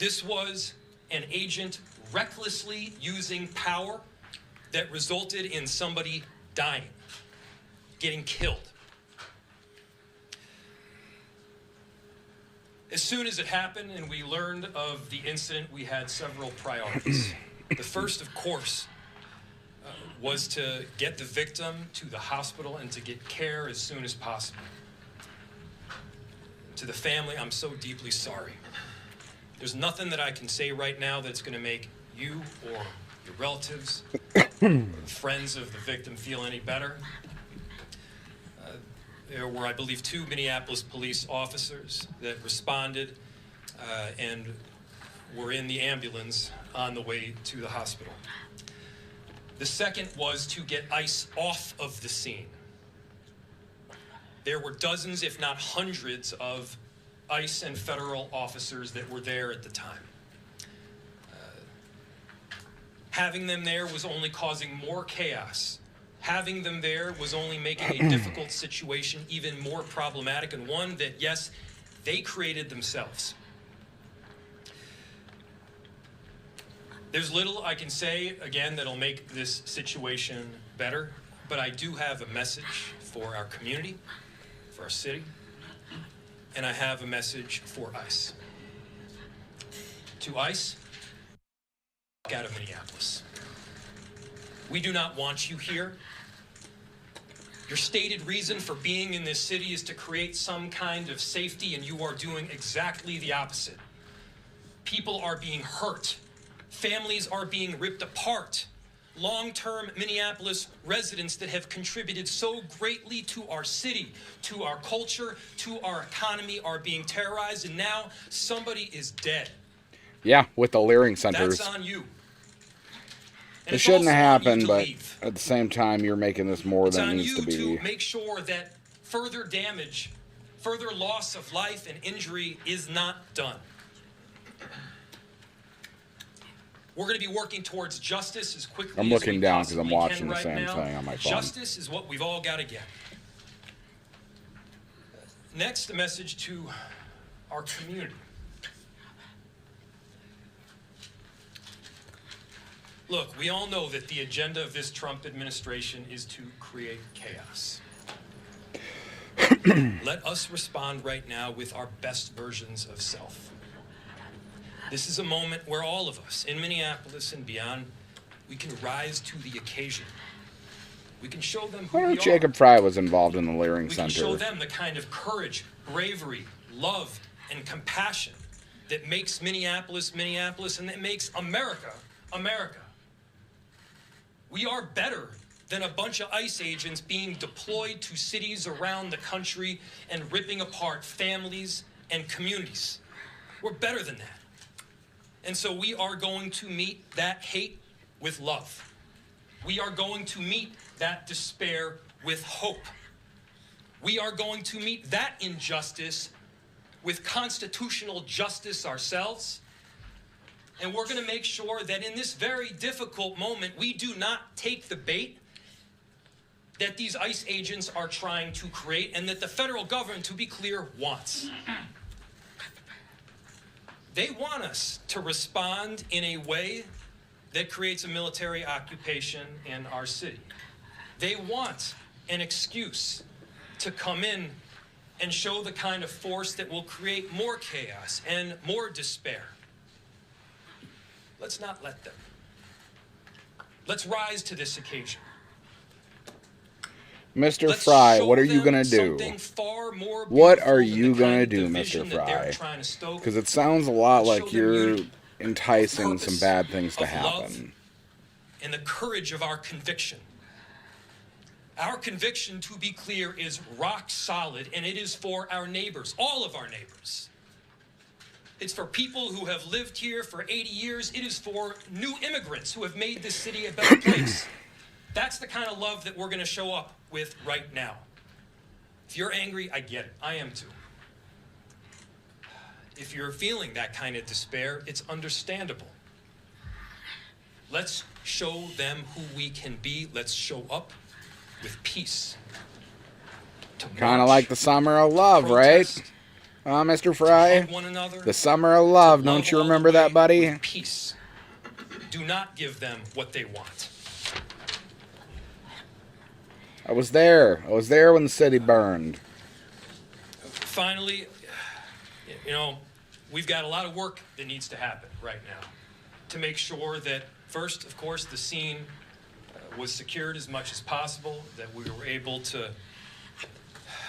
This was an agent recklessly using power that resulted in somebody dying, getting killed. As soon as it happened and we learned of the incident, we had several priorities. The first, of course, was to get the victim to the hospital and to get care as soon as possible. To the family, I'm so deeply sorry. There's nothing that I can say right now that's going to make you or your relatives or friends of the victim feel any better. There were, I believe, 2 Minneapolis police officers that responded and were in the ambulance on the way to the hospital. The second was to get ICE off of the scene. There were dozens, if not hundreds, of ICE and federal officers that were there at the time. Having them there was only causing more chaos. Having them there was only making a difficult situation even more problematic, and one that, yes, they created themselves. There's little I can say, again, that'll make this situation better, but I do have a message for our community, for our city, and I have a message for ICE. To ICE, out of Minneapolis. We do not want you here. Your stated reason for being in this city is to create some kind of safety, and you are doing exactly the opposite. People are being hurt. Families are being ripped apart. Long-term Minneapolis residents that have contributed so greatly to our city, to our culture, to our economy are being terrorized, and now somebody is dead. Yeah, with the Leering centers. That's on you. It shouldn't have happened, but at the same time, you're making this more than it needs to be. It's on you to make sure that further damage, further loss of life and injury is not done. We're going to be working towards justice as quickly as we I'm looking down because I'm possibly watching can the right same now. thing on my phone. Justice is what we've all got to get. Next, a message to our community. Look, we all know that the agenda of this Trump administration is to create chaos. Let us respond right now with our best versions of self. This is a moment where all of us in Minneapolis and beyond, we can rise to the occasion. We can show them who we are. Jacob Fry was involved in the Leering We Center. can show them the kind of courage, bravery, love, and compassion that makes Minneapolis, Minneapolis, and that makes America, America. We are better than a bunch of ICE agents being deployed to cities around the country and ripping apart families and communities. We're better than that. And so we are going to meet that hate with love. We are going to meet that despair with hope. We are going to meet that injustice with constitutional justice ourselves. And we're going to make sure that in this very difficult moment, we do not take the bait that these ICE agents are trying to create and that the federal government, to be clear, wants. They want us to respond in a way that creates a military occupation in our city. They want an excuse to come in and show the kind of force that will create more chaos and more despair. Let's not let them. Let's rise to this occasion. Mr. Fry, what are you going to do? What are you going to do, Mr. Fry? Because it sounds a lot like you're enticing some bad things to happen. And the courage of our conviction. Our conviction, to be clear, is rock solid, and it is for our neighbors, all of our neighbors. It's for people who have lived here for 80 years. It is for new immigrants who have made this city a better place. That's the kind of love that we're going to show up with right now. If you're angry, I get it. I am too. If you're feeling that kind of despair, it's understandable. Let's show them who we can be. Let's show up with peace. Kind of like the summer of love, right? Mr. Fry, one another, the summer of love, don't you remember that, buddy? Peace. Do not give them what they want. I was there. I was there when the city burned. Finally, we've got a lot of work that needs to happen right now to make sure that, first, of course, the scene was secured as much as possible, that we were able to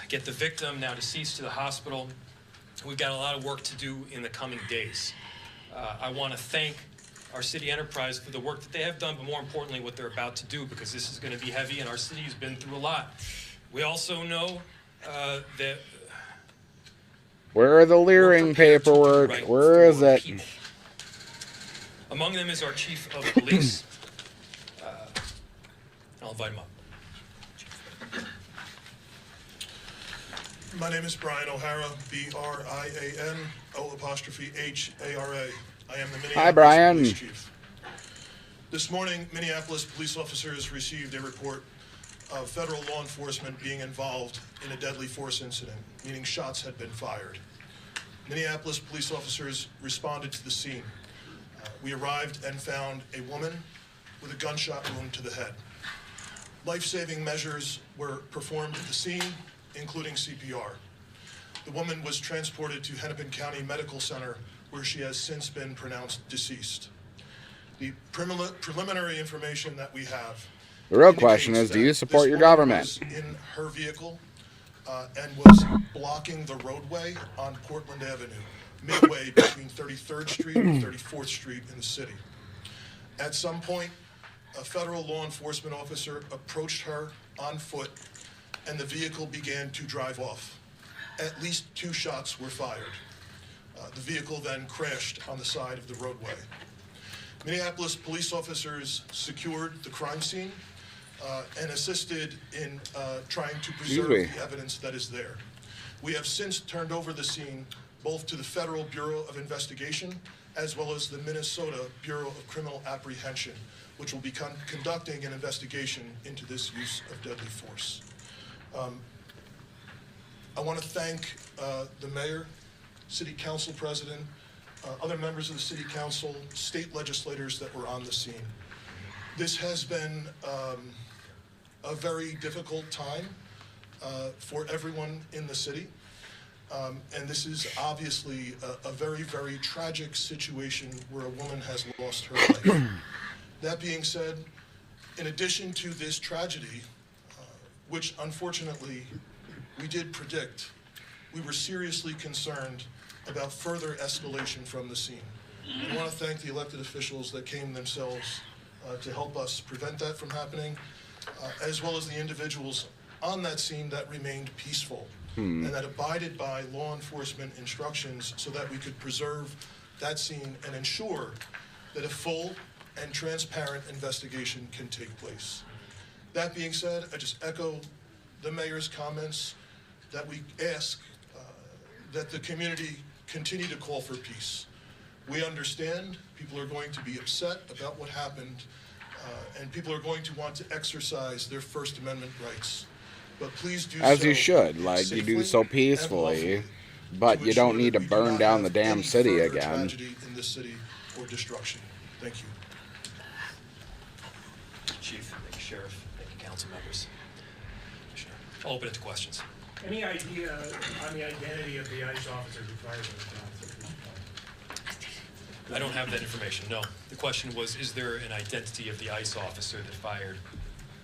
get the victim, now deceased, to the hospital. We've got a lot of work to do in the coming days. I want to thank our city enterprise for the work that they have done, but more importantly, what they're about to do, because this is going to be heavy, and our city has been through a lot. We also know that... Where are the Leering paperwork? Where is it? People. Among them is our chief of police. I'll invite him up. My name is Brian O'Hara, B-R-I-A-N, O''H-A-R-A. I am the Minneapolis Police Chief. This morning, Minneapolis police officers received a report of federal law enforcement being involved in a deadly force incident, meaning shots had been fired. Minneapolis police officers responded to the scene. We arrived and found a woman with a gunshot wound to the head. Life-saving measures were performed at the scene, including CPR. The woman was transported to Hennepin County Medical Center, where she has since been pronounced deceased. The preliminary information that we have... The real question is, do you support your government? Was in her vehicle and was blocking the roadway on Portland Avenue, midway between 33rd Street and 34th Street in the city. At some point, a federal law enforcement officer approached her on foot, and the vehicle began to drive off. At least 2 shots were fired. The vehicle then crashed on the side of the roadway. Minneapolis police officers secured the crime scene and assisted in trying to preserve the evidence that is there. We have since turned over the scene both to the Federal Bureau of Investigation as well as the Minnesota Bureau of Criminal Apprehension, which will be conducting an investigation into this use of deadly force. I want to thank the mayor, city council president, other members of the city council, state legislators that were on the scene. This has been a very difficult time for everyone in the city. And this is obviously a very, very tragic situation where a woman has lost her life. That being said, in addition to this tragedy, which unfortunately we did predict, we were seriously concerned about further escalation from the scene. I want to thank the elected officials that came themselves to help us prevent that from happening, as well as the individuals on that scene that remained peaceful and that abided by law enforcement instructions so that we could preserve that scene and ensure that a full and transparent investigation can take place. That being said, I just echo the mayor's comments that we ask that the community continue to call for peace. We understand people are going to be upset about what happened, and people are going to want to exercise their First Amendment rights. But please do so. As you should, like you do so peacefully, but you don't need to burn down the damn city again. Tragedy in this city or destruction. Thank you. Chief, thank you, Sheriff, thank you, council members. I'll open it to questions. Any idea on the identity of the ICE officers who fired those shots? I don't have that information, no. The question was, is there an identity of the ICE officer that fired?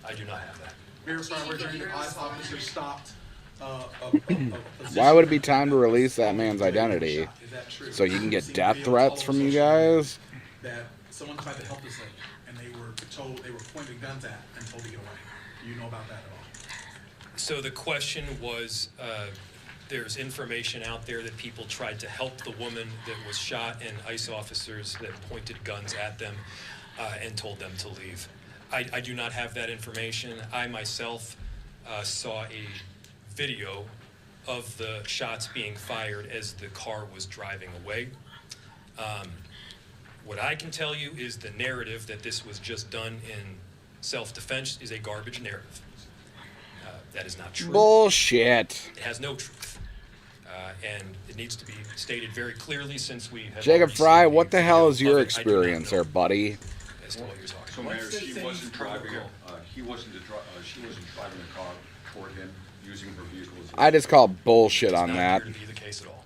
I do not have that. Mayor Fry, we're hearing the ICE officer stopped Why would it be time to release that man's identity? Is that true? So you can get death threats from you guys? That someone tried to help this lady, and they were told, they were pointing guns at and told to get away. Do you know about that at all? So the question was, there's information out there that people tried to help the woman that was shot, and ICE officers that pointed guns at them and told them to leave. I do not have that information. I myself saw a video of the shots being fired as the car was driving away. What I can tell you is the narrative that this was just done in self-defense is a garbage narrative. That is not true. Bullshit. It has no truth. And it needs to be stated very clearly since we have Jacob already Fry, seen what the hell is your I do not experience know there, buddy? as to what you're talking So about. Mayor, What's the she city's wasn't driving it, protocol? she wasn't driving the car toward him, using her vehicle as. I just call bullshit Does on not that. appear to be the case at all.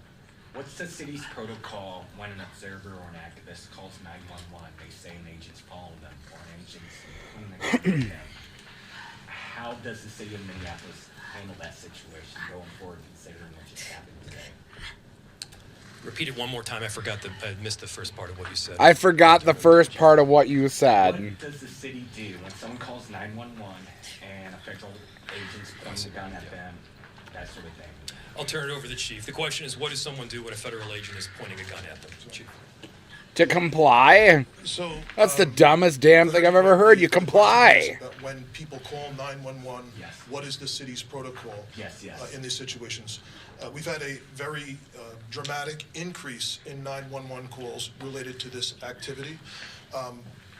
What's the city's protocol when an observer or an activist calls 911? They say an agent's following them or an agent's communicating with them. How does the city of Minneapolis handle that situation going forward, considering what just happened today? Repeat it one more time. I missed the first part of what you said. I forgot the first part of what you said. What does the city do when someone calls 911 and a federal agent's pointing a gun at them, that sort of thing? I'll turn it over to the chief. The question is, what does someone do when a federal agent is pointing a gun at them? Chief. To comply? So That's the dumbest damn thing I've ever heard. You comply. When people call 911, Yes. what is the city's protocol Yes. in these situations? We've had a very dramatic increase in 911 calls related to this activity.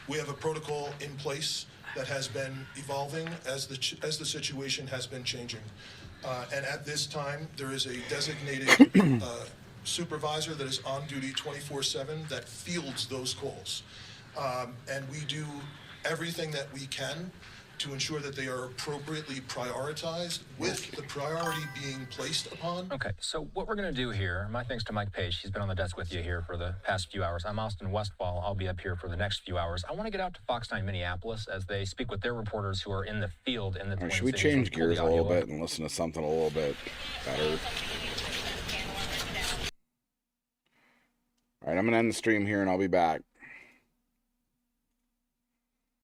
We have a protocol in place that has been evolving as the situation has been changing. And at this time, there is a designated supervisor that is on duty 24/7 that fields those calls. And we do everything that we can to ensure that they are appropriately prioritized, with the priority being placed upon. Okay, so what we're going to do here, my thanks to Mike Page, he's been on the desk with you here for the past few hours. I'm Austin Westfall. I'll be up here for the next few hours. I want to get out to Fox 9 Minneapolis as they speak with their reporters who are in the field in the Twin Should we Cities. change We'll pull the gears a little audio up. bit and listen to something a little bit better? All right, I'm going to end the stream here and I'll be back.